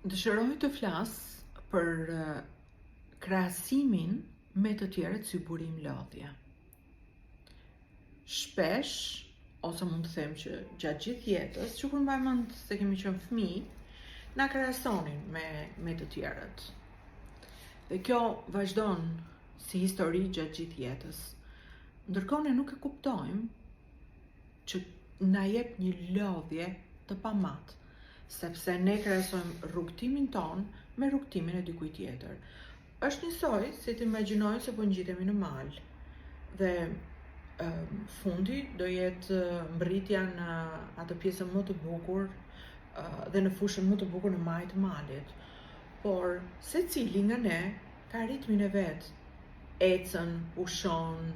Dëshiroj të flas për krahasimin me të tjerët si burim lodhje. Shpesh, ose mund të them që gjatë gjithë jetës, që kur mbaj mend se kemi qenë fëmijë, na krahasonin me të tjerët. Dhe kjo vazhdon si histori gjatë gjithë jetës. Ndërkohë ne nuk e kuptojmë që na jep një lodhje të pamat, sepse ne krahasojmë rrugtimin ton me rrugtimin e dikujt tjetër. Është njësoj si të imagjinojmë se po ngjitemi në mal dhe fundi do jetë mbërritja në atë pjesën më të bukur dhe në fushën më të bukur në majë të malit. Por secili nga ne ka ritmin e vet. Ecën, pushon,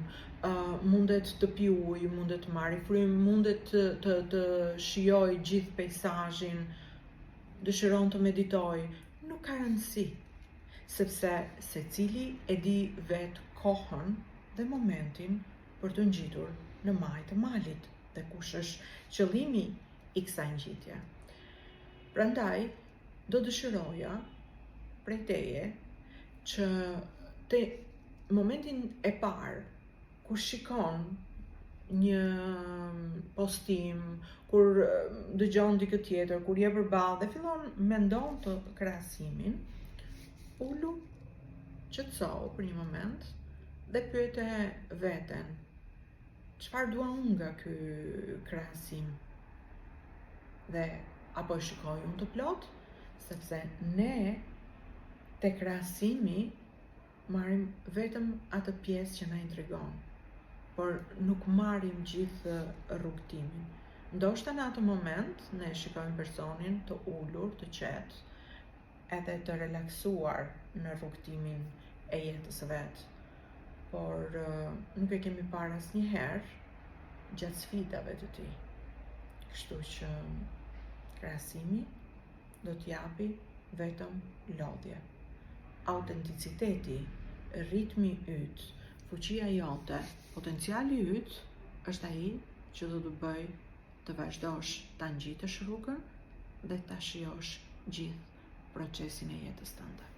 mundet të pi ujë, mundet të marrë frym, mundet të shijoj gjithë peizazhin, dëshiron të meditoj, nuk ka rëndësi, sepse secili e di vetë kohën dhe momentin për të ngjitur në majë të malit dhe kush është qëllimi i kësaj ngjitje. Prandaj, do dëshiroja prej teje që te momentin e parë kur shikon një postim, kur dëgjon dikë tjetër, kur je përballë dhe fillon mendon të krahasimin, ulu, qetësohu për një moment dhe pyete veten, çfarë dua unë nga ky krahasim? Dhe apo e shikoj unë të plot, sepse ne te krahasimi marrim vetëm atë pjesë që na intrigon, por nuk marrim gjithë rrugtimin. Ndoshta në atë moment ne shikojmë personin të ulur, të qetë, edhe të relaksuar në rrugtimin e jetës së vet, por nuk e kemi parë asnjëherë gjatë sfidave të tij. Kështu që krahasimi do t'japi vetëm lodhje. Autenticiteti, ritmi yt, fuqia jote, potenciali yt është ai që do të bëj të vazhdosh ta ngjitesh rrugën dhe ta shijosh gjithë procesin e jetës tënde.